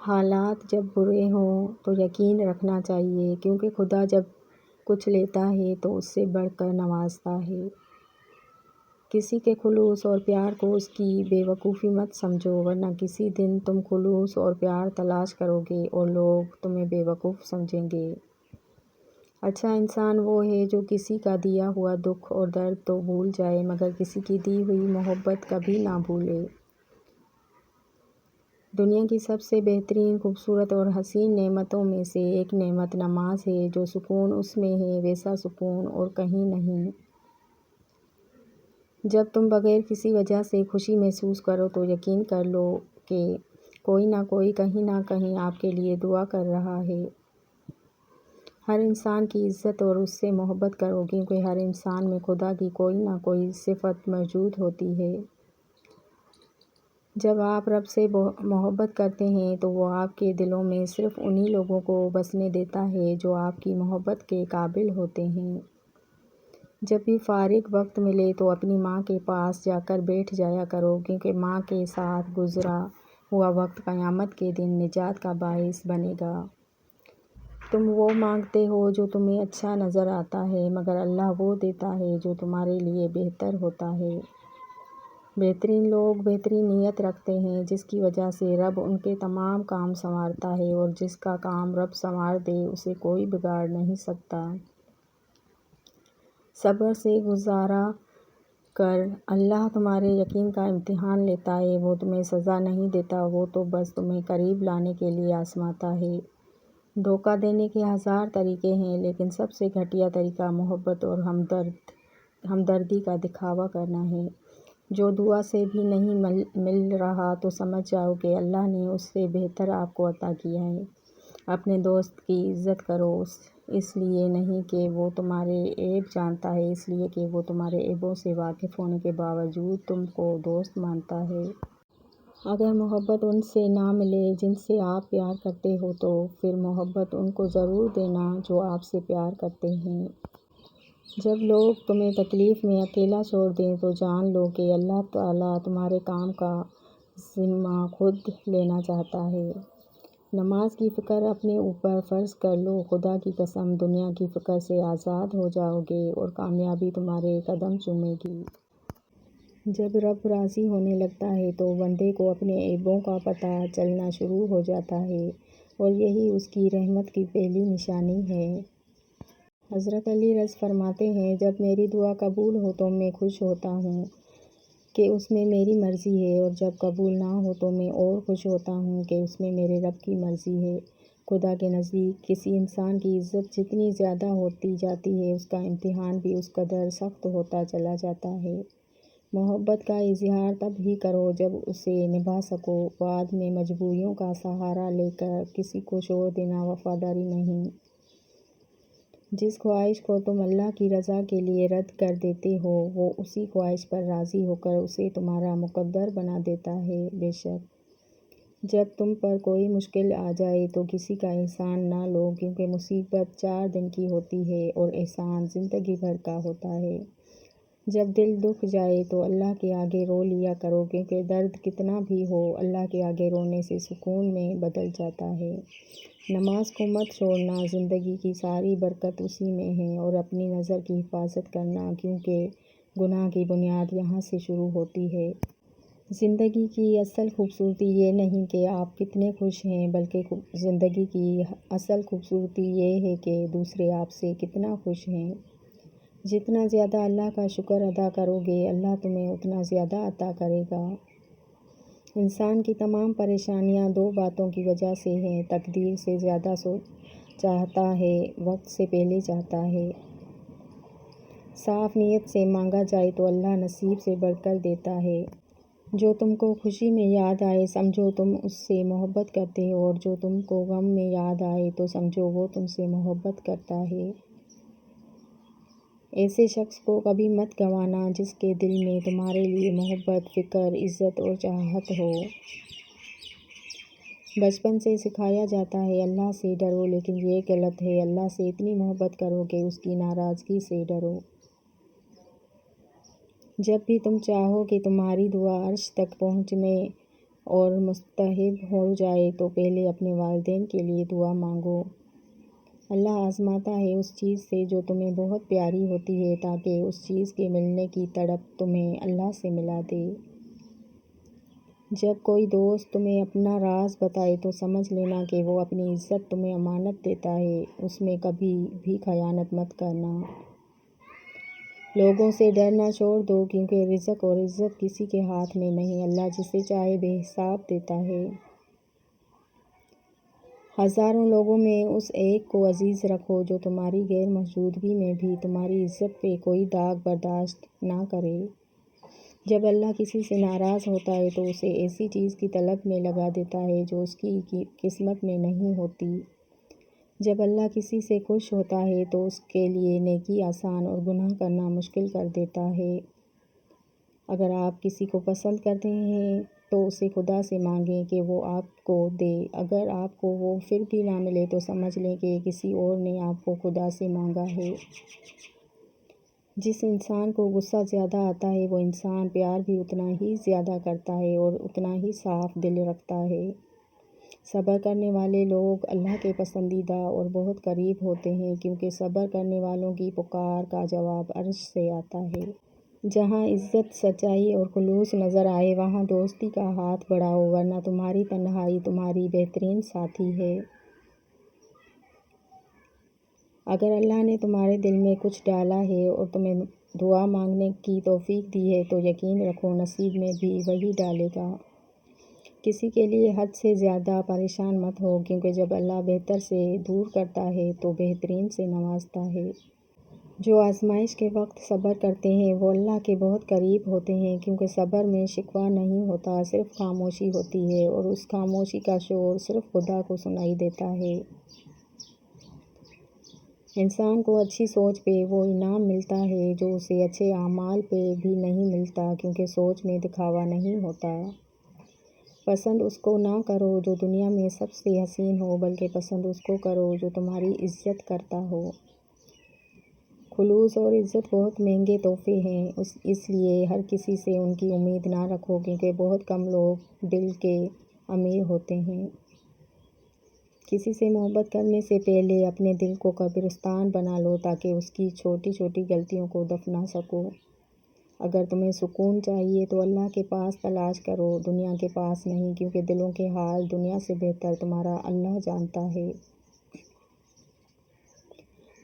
حالات جب برے ہوں تو یقین رکھنا چاہیے، کیونکہ خدا جب کچھ لیتا ہے تو اس سے بڑھ کر نوازتا ہے۔ کسی کے خلوص اور پیار کو اس کی بے وقوفی مت سمجھو، ورنہ کسی دن تم خلوص اور پیار تلاش کرو گے اور لوگ تمہیں بے وقوف سمجھیں گے۔ اچھا انسان وہ ہے جو کسی کا دیا ہوا دکھ اور درد تو بھول جائے، مگر کسی کی دی ہوئی محبت کبھی نہ بھولے۔ دنیا کی سب سے بہترین، خوبصورت اور حسین نعمتوں میں سے ایک نعمت نماز ہے۔ جو سکون اس میں ہے ویسا سکون اور کہیں نہیں۔ جب تم بغیر کسی وجہ سے خوشی محسوس کرو تو یقین کر لو کہ کوئی نہ کوئی کہیں نہ کہیں آپ کے لیے دعا کر رہا ہے۔ ہر انسان کی عزت اور اس سے محبت کرو، کیونکہ ہر انسان میں خدا کی کوئی نہ کوئی صفت موجود ہوتی ہے۔ جب آپ رب سے محبت کرتے ہیں تو وہ آپ کے دلوں میں صرف انہی لوگوں کو بسنے دیتا ہے جو آپ کی محبت کے قابل ہوتے ہیں۔ جب بھی فارغ وقت ملے تو اپنی ماں کے پاس جا کر بیٹھ جایا کرو، کیونکہ ماں کے ساتھ گزرا ہوا وقت قیامت کے دن نجات کا باعث بنے گا۔ تم وہ مانگتے ہو جو تمہیں اچھا نظر آتا ہے، مگر اللہ وہ دیتا ہے جو تمہارے لیے بہتر ہوتا ہے۔ بہترین لوگ بہترین نیت رکھتے ہیں، جس کی وجہ سے رب ان کے تمام کام سنوارتا ہے، اور جس کا کام رب سنوار دے اسے کوئی بگاڑ نہیں سکتا۔ صبر سے گزارا کر، اللہ تمہارے یقین کا امتحان لیتا ہے۔ وہ تمہیں سزا نہیں دیتا، وہ تو بس تمہیں قریب لانے کے لیے آزماتا ہے۔ دھوکہ دینے کے ہزار طریقے ہیں، لیکن سب سے گھٹیا طریقہ محبت اور ہمدردی کا دکھاوا کرنا ہے۔ جو دعا سے بھی نہیں مل رہا تو سمجھ جاؤ کہ اللہ نے اس سے بہتر آپ کو عطا کیا ہے۔ اپنے دوست کی عزت کرو، اس لیے نہیں کہ وہ تمہارے عیب جانتا ہے، اس لیے کہ وہ تمہارے عیبوں سے واقف ہونے کے باوجود تم کو دوست مانتا ہے۔ اگر محبت ان سے نہ ملے جن سے آپ پیار کرتے ہو تو پھر محبت ان کو ضرور دینا جو آپ سے پیار کرتے ہیں۔ جب لوگ تمہیں تکلیف میں اکیلا چھوڑ دیں تو جان لو کہ اللہ تعالیٰ تمہارے کام کا ذمہ خود لینا چاہتا ہے۔ نماز کی فکر اپنے اوپر فرض کر لو، خدا کی قسم دنیا کی فکر سے آزاد ہو جاؤ گے اور کامیابی تمہارے قدم چومے گی۔ جب رب راضی ہونے لگتا ہے تو بندے کو اپنے عیبوں کا پتہ چلنا شروع ہو جاتا ہے، اور یہی اس کی رحمت کی پہلی نشانی ہے۔ حضرت علی رض فرماتے ہیں، جب میری دعا قبول ہو تو میں خوش ہوتا ہوں کہ اس میں میری مرضی ہے، اور جب قبول نہ ہو تو میں اور خوش ہوتا ہوں کہ اس میں میرے رب کی مرضی ہے۔ خدا کے نزدیک کسی انسان کی عزت جتنی زیادہ ہوتی جاتی ہے، اس کا امتحان بھی اس قدر سخت ہوتا چلا جاتا ہے۔ محبت کا اظہار تب ہی کرو جب اسے نبھا سکو، بعد میں مجبوریوں کا سہارا لے کر کسی کو چھوڑ دینا وفاداری نہیں۔ جس خواہش کو تم اللہ کی رضا کے لیے رد کر دیتے ہو، وہ اسی خواہش پر راضی ہو کر اسے تمہارا مقدر بنا دیتا ہے۔ بے شک جب تم پر کوئی مشکل آ جائے تو کسی کا احسان نہ لو، کیونکہ مصیبت 4 دن کی ہوتی ہے اور احسان زندگی بھر کا ہوتا ہے۔ جب دل دکھ جائے تو اللہ کے آگے رو لیا کرو، کیونکہ درد کتنا بھی ہو اللہ کے آگے رونے سے سکون میں بدل جاتا ہے۔ نماز کو مت چھوڑنا، زندگی کی ساری برکت اسی میں ہے، اور اپنی نظر کی حفاظت کرنا، کیونکہ گناہ کی بنیاد یہاں سے شروع ہوتی ہے۔ زندگی کی اصل خوبصورتی یہ نہیں کہ آپ کتنے خوش ہیں، بلکہ زندگی کی اصل خوبصورتی یہ ہے کہ دوسرے آپ سے کتنا خوش ہیں۔ جتنا زیادہ اللہ کا شکر ادا کرو گے، اللہ تمہیں اتنا زیادہ عطا کرے گا۔ انسان کی تمام پریشانیاں 2 باتوں کی وجہ سے ہیں: تقدیر سے زیادہ چاہتا ہے، وقت سے پہلے چاہتا ہے۔ صاف نیت سے مانگا جائے تو اللہ نصیب سے بڑھ کر دیتا ہے۔ جو تم کو خوشی میں یاد آئے سمجھو تم اس سے محبت کرتے ہو، اور جو تم کو غم میں یاد آئے تو سمجھو وہ تم سے محبت کرتا ہے۔ ایسے شخص کو کبھی مت گنوانا جس کے دل میں تمہارے لیے محبت، فکر، عزت اور چاہت ہو۔ بچپن سے سکھایا جاتا ہے اللہ سے ڈرو، لیکن یہ غلط ہے۔ اللہ سے اتنی محبت کرو کہ اس کی ناراضگی سے ڈرو۔ جب بھی تم چاہو کہ تمہاری دعا عرش تک پہنچنے اور مستحب ہو جائے تو پہلے اپنے والدین کے لیے دعا مانگو۔ اللہ آزماتا ہے اس چیز سے جو تمہیں بہت پیاری ہوتی ہے تاکہ اس چیز کے ملنے کی تڑپ تمہیں اللہ سے ملا دے۔ جب کوئی دوست تمہیں اپنا راز بتائے تو سمجھ لینا کہ وہ اپنی عزت تمہیں امانت دیتا ہے، اس میں کبھی بھی خیانت مت کرنا۔ لوگوں سے ڈرنا چھوڑ دو کیونکہ رزق اور عزت کسی کے ہاتھ میں نہیں، اللہ جسے چاہے بے حساب دیتا ہے۔ ہزاروں لوگوں میں اس ایک کو عزیز رکھو جو تمہاری غیر موجودگی میں بھی تمہاری عزت پہ کوئی داغ برداشت نہ کرے۔ جب اللہ کسی سے ناراض ہوتا ہے تو اسے ایسی چیز کی طلب میں لگا دیتا ہے جو اس کی قسمت میں نہیں ہوتی۔ جب اللہ کسی سے خوش ہوتا ہے تو اس کے لیے نیکی آسان اور گناہ کرنا مشکل کر دیتا ہے۔ اگر آپ کسی کو پسند کرتے ہیں تو اسے خدا سے مانگیں کہ وہ آپ کو دے، اگر آپ کو وہ پھر بھی نہ ملے تو سمجھ لیں کہ کسی اور نے آپ کو خدا سے مانگا ہے۔ جس انسان کو غصہ زیادہ آتا ہے وہ انسان پیار بھی اتنا ہی زیادہ کرتا ہے اور اتنا ہی صاف دل رکھتا ہے۔ صبر کرنے والے لوگ اللہ کے پسندیدہ اور بہت قریب ہوتے ہیں کیونکہ صبر کرنے والوں کی پکار کا جواب عرش سے آتا ہے۔ جہاں عزت، سچائی اور خلوص نظر آئے وہاں دوستی کا ہاتھ بڑھاؤ ورنہ تمہاری تنہائی تمہاری بہترین ساتھی ہے۔ اگر اللہ نے تمہارے دل میں کچھ ڈالا ہے اور تمہیں دعا مانگنے کی توفیق دی ہے تو یقین رکھو نصیب میں بھی وہی ڈالے گا۔ کسی کے لیے حد سے زیادہ پریشان مت ہو کیونکہ جب اللہ بہتر سے دور کرتا ہے تو بہترین سے نوازتا ہے۔ جو آزمائش کے وقت صبر کرتے ہیں وہ اللہ کے بہت قریب ہوتے ہیں کیونکہ صبر میں شکوہ نہیں ہوتا، صرف خاموشی ہوتی ہے اور اس خاموشی کا شور صرف خدا کو سنائی دیتا ہے۔ انسان کو اچھی سوچ پہ وہ انعام ملتا ہے جو اسے اچھے اعمال پہ بھی نہیں ملتا کیونکہ سوچ میں دکھاوا نہیں ہوتا۔ پسند اس کو نہ کرو جو دنیا میں سب سے حسین ہو بلکہ پسند اس کو کرو جو تمہاری عزت کرتا ہو۔ خلوص اور عزت بہت مہنگے تحفے ہیں، اس لیے ہر کسی سے ان کی امید نہ رکھو کیونکہ بہت کم لوگ دل کے امیر ہوتے ہیں۔ کسی سے محبت کرنے سے پہلے اپنے دل کو قبرستان بنا لو تاکہ اس کی چھوٹی چھوٹی غلطیوں کو دفنا سکو۔ اگر تمہیں سکون چاہیے تو اللہ کے پاس تلاش کرو، دنیا کے پاس نہیں کیونکہ دلوں کے حال دنیا سے بہتر تمہارا اللہ جانتا ہے۔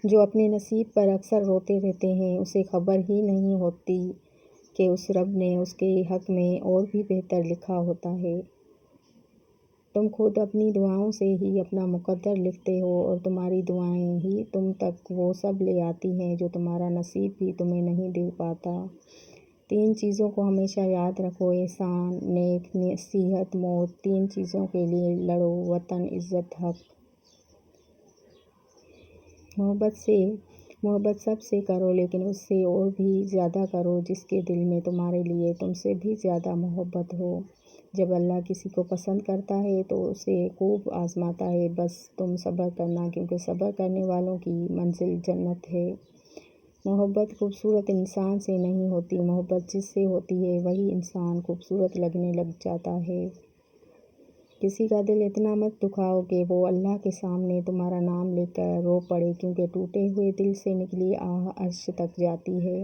جو اپنے نصیب پر اکثر روتے رہتے ہیں اسے خبر ہی نہیں ہوتی کہ اس رب نے اس کے حق میں اور بھی بہتر لکھا ہوتا ہے۔ تم خود اپنی دعاؤں سے ہی اپنا مقدر لکھتے ہو اور تمہاری دعائیں ہی تم تک وہ سب لے آتی ہیں جو تمہارا نصیب بھی تمہیں نہیں دے پاتا۔ 3 چیزوں کو ہمیشہ یاد رکھو، احسان، نیک نصیحت، موت۔ 3 چیزوں کے لیے لڑو، وطن، عزت، حق۔ محبت سب سے کرو لیکن اس سے اور بھی زیادہ کرو جس کے دل میں تمہارے لیے تم سے بھی زیادہ محبت ہو۔ جب اللہ کسی کو پسند کرتا ہے تو اسے خوب آزماتا ہے، بس تم صبر کرنا کیونکہ صبر کرنے والوں کی منزل جنت ہے۔ محبت خوبصورت انسان سے نہیں ہوتی، محبت جس سے ہوتی ہے وہی انسان خوبصورت لگنے لگ جاتا ہے۔ کسی کا دل اتنا مت دکھاؤ کہ وہ اللہ کے سامنے تمہارا نام لے کر رو پڑے کیونکہ ٹوٹے ہوئے دل سے نکلی آہ عرش تک جاتی ہے۔